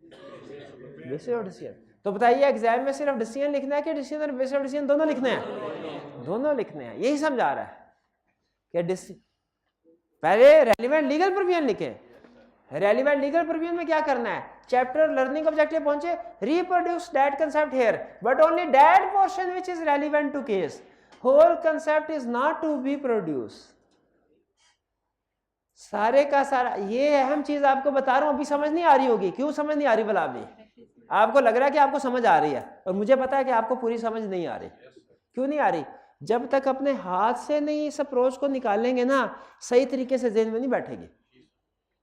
बेसिस ऑफ डिसीजन। तो बताइए एग्जाम में सिर्फ डिसीजन लिखना है कि डिसीजन और बेसिस ऑफ डिसीजन दोनों लिखने हैं? दोनों लिखने हैं। यही समझा रहा है कि पहले रेलिवेंट लीगल प्रोविजन लिखे। रेलिवेंट लीगल प्रोविजन में क्या करना है? चैप्टर लर्निंग ऑब्जेक्टिव पहुंचे, reproduce that concept here but only that portion which is relevant to case, whole concept is not to be produce. सारे का सारा, ये अहम चीज आपको बता रहा हूं, अभी समझ नहीं आ रही होगी। क्यों समझ नहीं आ रही? भला अभी आपको लग रहा है कि आपको समझ आ रही है, और मुझे पता है कि आपको पूरी समझ नहीं आ रही। क्यों नहीं आ रही? जब तक अपने हाथ से नहीं इस अप्रोच को निकालेंगे ना, सही तरीके से जेहन में नहीं बैठेगी।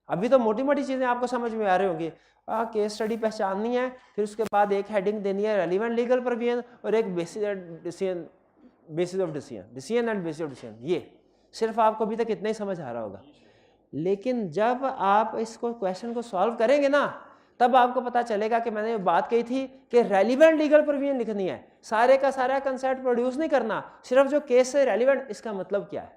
अभी तो मोटी मोटी चीजें आपको समझ में आ रही होंगी। केस स्टडी पहचाननी है, फिर उसके बाद एक हेडिंग देनी है रेलिवेंट लीगल प्रोविजन और एक basis of decision, decision and bases of decision. ये सिर्फ आपको अभी तक इतना ही समझ आ रहा होगा। लेकिन जब आप इसको क्वेश्चन को सॉल्व करेंगे ना, तब आपको पता चलेगा कि मैंने बात कही थी कि रेलिवेंट लीगल प्रोविजन लिखनी है, सारे का सारा कंसेप्ट प्रोड्यूस नहीं करना, सिर्फ जो केस से रेलिवेंट, इसका मतलब क्या है?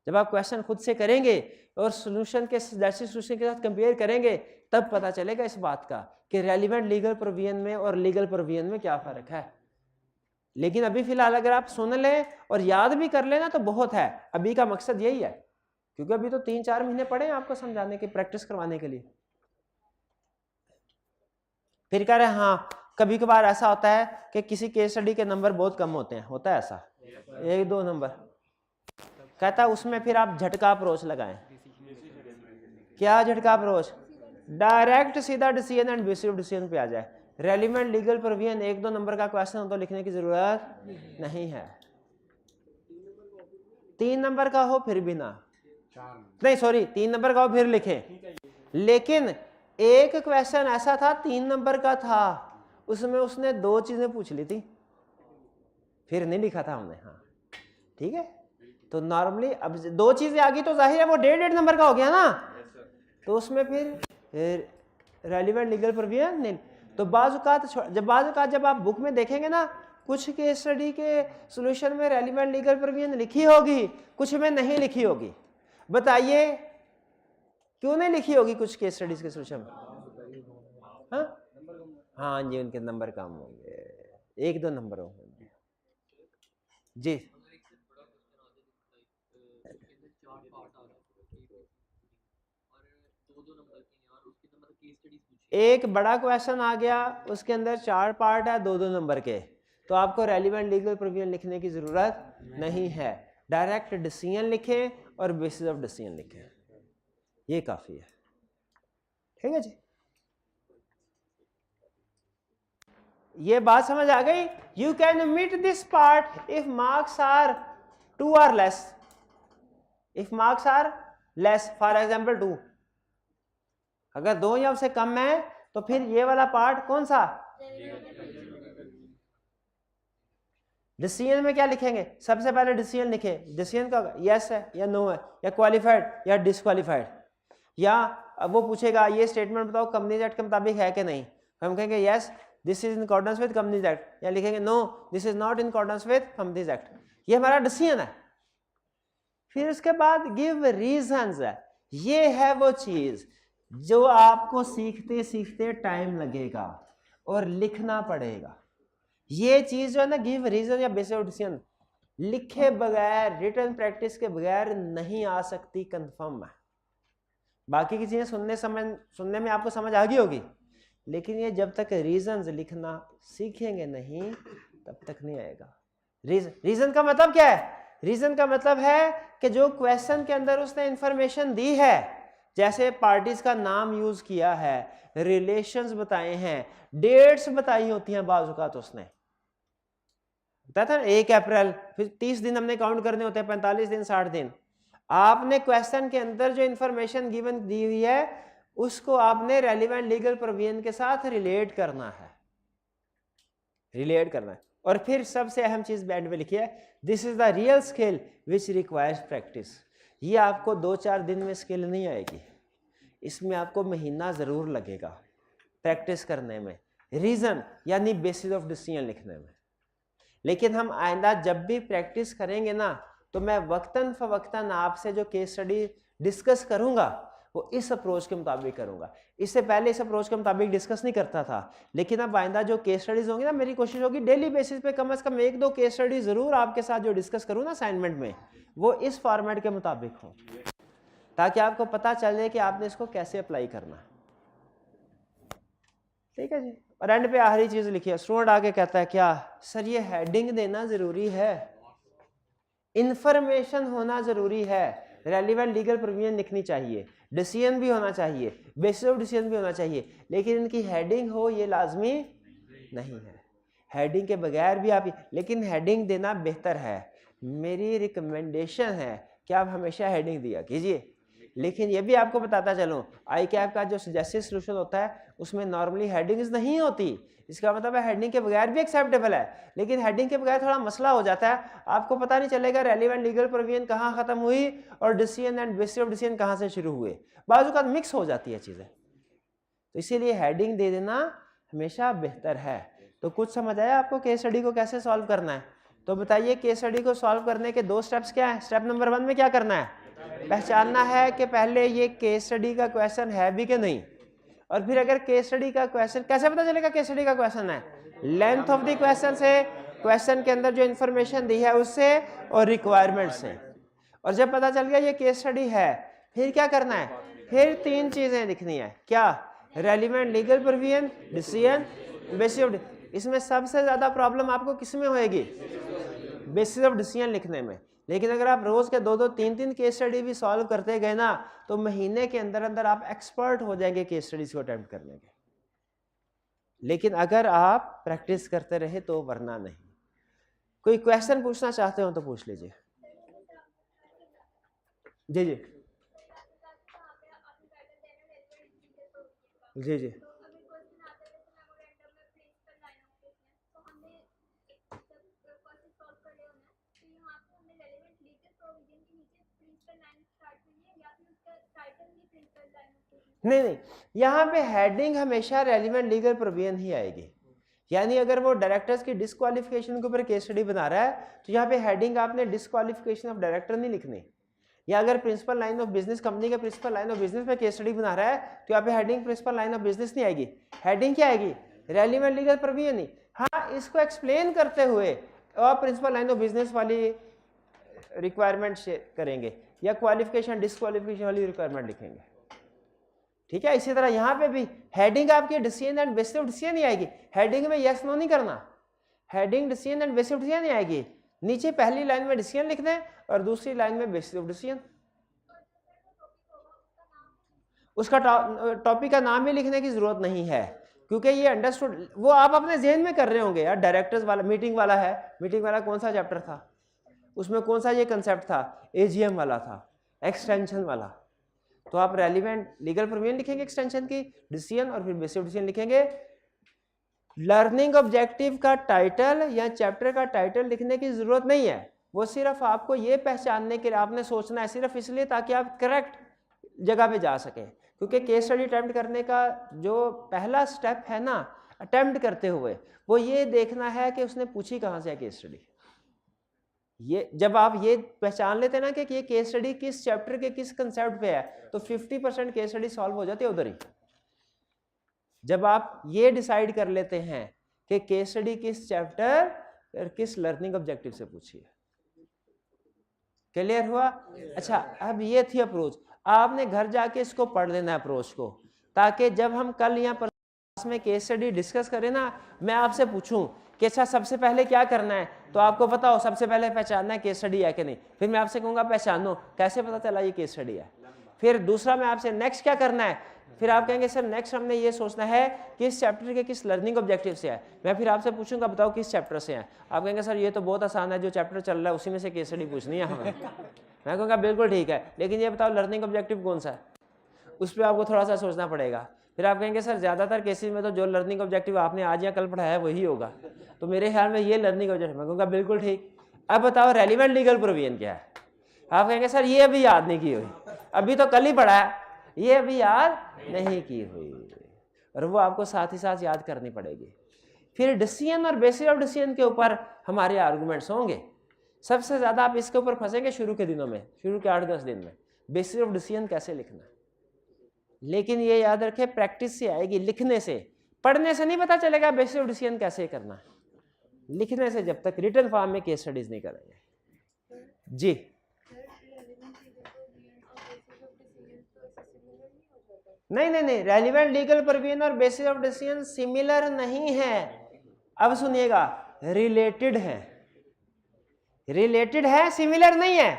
जब आप क्वेश्चन खुद से करेंगे और सोल्यूशन के सजेस्टेड सोल्यूशन के साथ कंपेयर करेंगे तब पता चलेगा इस बात का कि रेलिवेंट लीगल प्रोविजन में और लीगल प्रोविजन में क्या फ़र्क है। लेकिन अभी फिलहाल अगर आप सुन लें और याद भी कर लेना तो बहुत है। अभी का मकसद यही है, क्योंकि अभी तो 3-4 महीने पड़े हैं आपको समझाने के, प्रैक्टिस करवाने के लिए। फिर कह रहे हैं हाँ कभी कभार ऐसा होता है कि किसी केस स्टडी के नंबर बहुत कम होते हैं, होता है ऐसा 1-2 नंबर, कहता है उसमें फिर आप झटका अप्रोच लगाएं। क्या झटका अप्रोच? डायरेक्ट सीधा डिसीजन एंड बेसिस डिसीजन पे आ जाए। रेलिवेंट लीगल प्रोविजन 1-2 नंबर का क्वेश्चन हो तो लिखने की जरूरत नहीं है। 3 नंबर का हो फिर भी ना, नहीं सॉरी 3 नंबर का हो फिर लिखें। लेकिन एक क्वेश्चन ऐसा था 3 नंबर का था, उसमें उसने 2 चीजें पूछ ली थी, फिर नहीं लिखा था हमने। हाँ ठीक है, तो नॉर्मली अब 2 चीजें आ गई तो जाहिर है वो 1.5 नंबर का हो गया ना, तो उसमें फिर रेलिवेंट लीगल प्रोविजन नहीं। तो जब आप बुक में देखेंगे ना, कुछ केस स्टडी के सॉल्यूशन में रेलिवेंट लीगल प्रोविजन लिखी होगी, कुछ में नहीं लिखी होगी। बताइए क्यों नहीं लिखी होगी कुछ केस स्टडीज के सॉल्यूशन में? हाँ जी, उनके नंबर कम होंगे, 1-2 नंबर होंगे जी। एक बड़ा क्वेश्चन आ गया, उसके अंदर 4 पार्ट है 2-2 नंबर के, तो आपको रेलिवेंट लीगल प्रोविजन लिखने की जरूरत नहीं है। डायरेक्ट डिसीजन लिखें और बेसिस ऑफ डिसीजन लिखें, ये काफी है। ठीक है जी, ये बात समझ आ गई? You can omit this part if marks are 2 or less, if marks are less, for example 2, अगर 2 या उससे कम है तो फिर ये वाला पार्ट कौन सा? डिसीजन में क्या लिखेंगे? सबसे पहले डिसीजन लिखें। डिसीजन का यस है या नो है या क्वालिफाइड या डिसक्वालिफाइड, या अब वो पूछेगा ये स्टेटमेंट बताओ कंपनीज एक्ट के मुताबिक है कि नहीं, हम कहेंगे yes this is in accordance with companies act, या लिखेंगे no this is not in accordance with companies act. ये हमारा डिसीजन है। फिर उसके बाद गिव रीजंस है। ये है वो चीज जो आपको सीखते सीखते टाइम लगेगा और लिखना पड़ेगा। ये चीज जो है ना, गिव रीजन या बेसिस ऑफ डिसीजन, लिखे बगैर, रिटन प्रैक्टिस के बगैर नहीं आ सकती, कंफर्म है। बाकी की चीजें सुनने में आपको समझ आ गई होगी, लेकिन ये जब तक रीजंस लिखना सीखेंगे नहीं तब तक नहीं आएगा। रीजन का मतलब क्या है? रीजन का मतलब है कि जो क्वेश्चन के अंदर उसने इंफॉर्मेशन दी है, जैसे पार्टीज का नाम यूज किया है, रिलेशंस बताए हैं, डेट्स बताई होती हैं, बाज़ औक़ात उसने बताया था 1 अप्रैल, फिर 30 दिन हमने काउंट करने होते हैं, 45 दिन, 60 दिन। आपने क्वेश्चन के अंदर जो इंफॉर्मेशन गिवन दी हुई है उसको आपने रेलिवेंट लीगल प्रोविजन के साथ रिलेट करना है, और फिर सबसे अहम चीज बैंड में लिखी है, this is the real skill which requires practice. ये आपको 2-4 दिन में स्किल नहीं आएगी, इसमें आपको महीना जरूर लगेगा प्रैक्टिस करने में, रीजन यानी बेसिस ऑफ डिसीजन लिखने में। लेकिन हम आइंदा जब भी प्रैक्टिस करेंगे ना, तो मैं वक्तन फवक्तन आपसे जो केस स्टडी डिस्कस करूंगा वो इस अप्रोच के मुताबिक करूंगा। इससे पहले इस अप्रोच के मुताबिक डिस्कस नहीं करता था, लेकिन अब आइंदा जो केस स्टडीज होंगी ना, मेरी कोशिश होगी डेली बेसिस पे कम से कम 1-2 केस स्टडी जरूर आपके साथ जो डिस्कस करूँ ना असाइनमेंट में, वो इस फॉर्मेट के मुताबिक हो, ताकि आपको पता चल जाए कि आपने इसको कैसे अप्लाई करना है। ठीक है जी। और एंड पे आखिरी चीज लिखी है, स्टूडेंट आगे कहता है क्या सर ये हेडिंग देना जरूरी है, इंफॉर्मेशन होना जरूरी है, रेलिवेंट लीगल प्रोविजन लिखनी चाहिए, डिसीजन भी होना चाहिए, बेसिस ऑफ डिसीजन भी होना चाहिए, लेकिन इनकी हेडिंग हो ये लाजमी नहीं है। हेडिंग के बगैर भी आप, लेकिन हेडिंग देना बेहतर है। मेरी रिकमेंडेशन है कि आप हमेशा हेडिंग दिया कीजिए। लेकिन ये भी आपको बताता चलूँ, आई कैप का जो सजेस्टेड सॉल्यूशन होता है उसमें नॉर्मली हेडिंग्स नहीं होती, इसका मतलब है हेडिंग के बगैर भी एक्सेप्टेबल है, लेकिन हेडिंग के बगैर थोड़ा मसला हो जाता है, आपको पता नहीं चलेगा रेलिवेंट लीगल प्रोविजन कहाँ खत्म हुई और decision and bases of decision कहाँ से शुरू हुए, बाजू का मिक्स हो जाती है चीज़ें, तो इसीलिए हेडिंग दे देना हमेशा बेहतर है। तो कुछ समझ आया आपको केस स्टडी को कैसे सॉल्व करना है? तो बताइए केस स्टडी को सॉल्व करने के 2 स्टेप्स क्या है? स्टेप नंबर 1 में क्या करना है? पहचानना है कि पहले ये केस स्टडी का क्वेश्चन है भी कि नहीं, और फिर अगर केस स्टडी का क्वेश्चन, कैसे पता चलेगा केस स्टडी का क्वेश्चन है? लेंथ ऑफ द क्वेश्चन से, क्वेश्चन के अंदर जो इन्फॉर्मेशन दी है उससे, और रिक्वायरमेंट से। और जब पता चल गया ये केस स्टडी है, फिर क्या करना है? फिर 3 चीजें लिखनी है। क्या? Relevant legal provision, decision, basis of. इसमें सबसे ज्यादा प्रॉब्लम आपको किस में होएगी? बेसिस ऑफ डिसीजन लिखने में। लेकिन अगर आप रोज के 2-2, 3-3 केस स्टडी भी सॉल्व करते गए ना, तो महीने के अंदर अंदर आप एक्सपर्ट हो जाएंगे केस स्टडीज को अटेम्प्ट करने के। लेकिन अगर आप प्रैक्टिस करते रहे तो, वरना नहीं। कोई क्वेश्चन पूछना चाहते हो तो पूछ लीजिए। जी जी जी जी। नहीं नहीं, यहाँ पे हेडिंग हमेशा रेलिवेंट लीगल प्रोविजन ही आएगी। यानी अगर वो डायरेक्टर्स की डिस्क्वालिफिकेशन के ऊपर केस स्टडी बना रहा है, तो यहाँ पे हेडिंग आपने डिस्क्वालिफिकेशन ऑफ डायरेक्टर नहीं लिखनी। या अगर principal line of business, company के प्रिंसिपल लाइन ऑफ बिजनेस पे केस स्टडी बना रहा है, तो यहाँ पे heading principal line of business नहीं आएगी। हेडिंग क्या आएगी? रेलिवेंट लीगल प्रोविजन ही। हाँ, इसको एक्सप्लेन करते हुए आप प्रिंसिपल लाइन ऑफ बिजनेस वाली रिक्वायरमेंट करेंगे, या क्वालिफिकेशन डिस्क्वालिफिकेशन वाली रिक्वायरमेंट लिखेंगे। ठीक है, इसी तरह यहाँ पे भी हेडिंग आपकी decision and bases of decision नहीं आएगी। हेडिंग में यस नो नहीं करना, heading decision and bases of decision नहीं आएगी। नीचे पहली लाइन में डिसीजन लिखना है और दूसरी लाइन में बेसिस ऑफ डिसीजन। उसका टॉपिक का नाम भी लिखने की जरूरत नहीं है, क्योंकि ये अंडरस्टूड, वो आप अपने जेहन में कर रहे होंगे। यार डायरेक्टर्स वाला मीटिंग वाला है, मीटिंग वाला कौन सा चैप्टर था, उसमें कौन सा ये कंसेप्ट था, एजीएम वाला था, एक्सटेंशन वाला। तो आप रेलिवेंट लीगल प्रोविजन लिखेंगे एक्सटेंशन की, डिसीजन, और फिर बेसिस ऑफ डिसीजन लिखेंगे। लर्निंग ऑब्जेक्टिव का टाइटल या चैप्टर का टाइटल लिखने की जरूरत नहीं है। वो सिर्फ आपको ये पहचानने के लिए आपने सोचना है, सिर्फ इसलिए ताकि आप करेक्ट जगह पे जा सकें। क्योंकि केस स्टडी अटेम्प्ट करने का जो पहला स्टेप है ना, अटेम्प्ट करते हुए, वो ये देखना है कि उसने पूछी कहाँ से है केस स्टडी। ये जब आप ये पहचान लेते हैं ना कि ये केस स्टडी किस चैप्टर के किस कंसेप्ट पे है, तो 50% केस स्टडी सॉल्व हो जाती है उधर ही। जब आप ये डिसाइड कर लेते हैं कि केस स्टडी किस चैप्टर और किस लर्निंग ऑब्जेक्टिव से पूछी है। क्लियर हुआ? अच्छा, अब ये थी अप्रोच। आपने घर जाके इसको पढ़ लेना है अप्रोच को, ताकि जब हम कल यहाँ पर में केस स्टडी डिस्कस करें ना, मैं आपसे पूछूं कि अच्छा सबसे पहले क्या करना है, तो आपको पता हो सबसे पहले पहचानना है केस स्टडी है कि नहीं। फिर मैं आपसे कहूँगा पहचानो, कैसे पता चला ये केस स्टडी है। फिर दूसरा मैं आपसे नेक्स्ट क्या करना है, फिर आप कहेंगे सर नेक्स्ट हमने ये सोचना है किस चैप्टर के किस लर्निंग ऑब्जेक्टिव से है। मैं फिर आपसे पूछूंगा बताओ किस चैप्टर से है। आप कहेंगे सर ये तो बहुत आसान है, जो चैप्टर चल रहा है उसी में से केस स्टडी पूछनी है हमें। मैं कहूँगा बिल्कुल ठीक है, लेकिन ये बताओ लर्निंग ऑब्जेक्टिव कौन सा है, उस पर आपको थोड़ा सा सोचना पड़ेगा। फिर आप कहेंगे सर ज़्यादातर केसेस में तो जो लर्निंग ऑब्जेक्टिव आपने आज या कल पढ़ाया है वही होगा, तो मेरे ख्याल में ये लर्निंग ऑब्जेक्टिव। मैं कहूँगा बिल्कुल ठीक। अब बताओ रेलिवेंट लीगल प्रोविजन क्या है। आप कहेंगे सर ये अभी याद नहीं की हुई, अभी तो कल ही पढ़ा है, ये अभी याद नहीं की हुई, और वो आपको साथ ही साथ याद करनी पड़ेगी। फिर डिसीजन और बेसिस ऑफ डिसीजन के ऊपर हमारे आर्गूमेंट्स होंगे। सबसे ज़्यादा आप इसके ऊपर फंसेंगे शुरू के दिनों में, शुरू के 8-10 दिन में, बेसिस ऑफ डिसीजन कैसे लिखना। लेकिन ये याद रखें प्रैक्टिस से आएगी, लिखने से, पढ़ने से नहीं पता चलेगा बेसिस ऑफ डिसीजन कैसे करना है। लिखने से, जब तक रिटन फॉर्म में केस स्टडीज नहीं करेंगे। जी नहीं नहीं नहीं, रेलिवेंट लीगल प्रोविजन और बेसिस ऑफ डिसीजन सिमिलर नहीं है। अब सुनिएगा, रिलेटेड है, रिलेटेड है, सिमिलर नहीं है,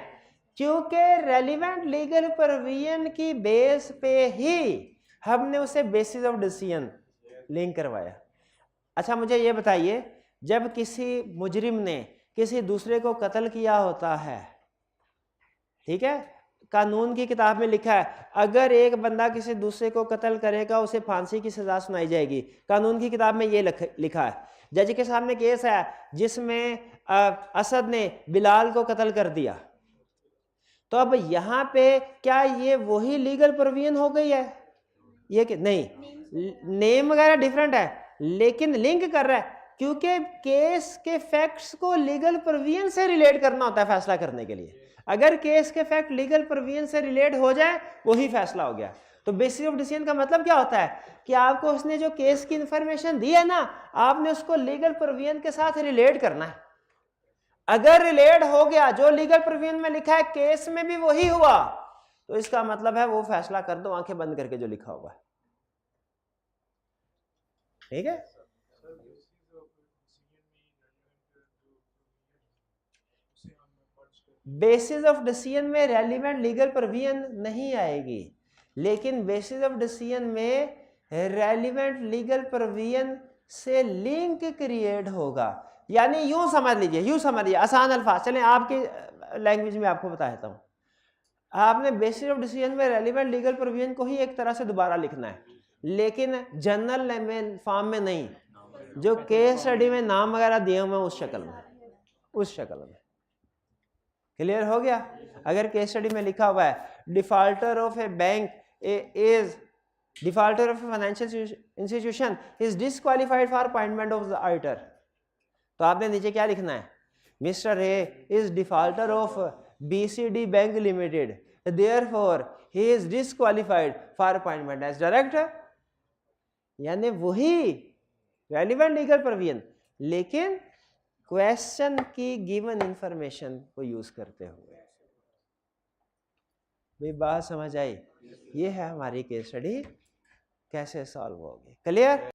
क्योंकि रेलिवेंट लीगल प्रोविजन की बेस पे ही हमने उसे बेसिस ऑफ डिसीजन लिंक करवाया। अच्छा मुझे ये बताइए, जब किसी मुजरिम ने किसी दूसरे को कत्ल किया होता है, ठीक है, कानून की किताब में लिखा है अगर एक बंदा किसी दूसरे को कत्ल करेगा उसे फांसी की सजा सुनाई जाएगी। कानून की किताब में ये लिखा है। जज के सामने केस है जिसमें असद ने बिलाल को कत्ल कर दिया, तो अब यहाँ पे क्या ये वही लीगल प्रोविजन हो गई है? ये कि नहीं, नेम वगैरह डिफरेंट है, लेकिन लिंक कर रहा है, क्योंकि केस के फैक्ट्स को लीगल प्रोविजन से रिलेट करना होता है फैसला करने के लिए। अगर केस के फैक्ट लीगल प्रोविजन से रिलेट हो जाए वही फैसला हो गया। तो बेसिस ऑफ डिसीजन का मतलब क्या होता है कि आपको उसने जो केस की इंफॉर्मेशन दी है ना, आपने उसको लीगल प्रोविजन के साथ रिलेट करना है। अगर रिलेट हो गया, जो लीगल प्रोविजन में लिखा है केस में भी वही हुआ, तो इसका मतलब है वो फैसला कर दो आंखें बंद करके जो लिखा हुआ है। ठीक है। बेसिस ऑफ डिसीजन में रेलिवेंट लीगल प्रोविजन नहीं आएगी, लेकिन बेसिस ऑफ डिसीजन में रेलिवेंट लीगल प्रोविजन से लिंक क्रिएट होगा। यानी यूं समझ लीजिए आसान अल्फाज, चलें आपकी लैंग्वेज में आपको बता देता हूं। आपने बेसिस ऑफ डिसीजन में रेलिवेंट लीगल प्रोविजन को ही एक तरह से दोबारा लिखना है, लेकिन जनरल में फॉर्म में नहीं, जो केस स्टडी में नाम वगैरह दिए हुए उस शक्ल में। क्लियर हो गया। अगर केस स्टडी में लिखा हुआ है defaulter of a bank is defaulter of a financial institution is disqualified for appointment of the auditor, तो आपने नीचे क्या लिखना है, mister A is defaulter of BCD bank limited, therefore he is disqualified for appointment as director. यानी वही relevant legal provision, लेकिन question की गिवन इंफॉर्मेशन को यूज करते हुए। भाई बात समझ आई? ये है हमारी केस स्टडी कैसे सॉल्व होगी। क्लियर?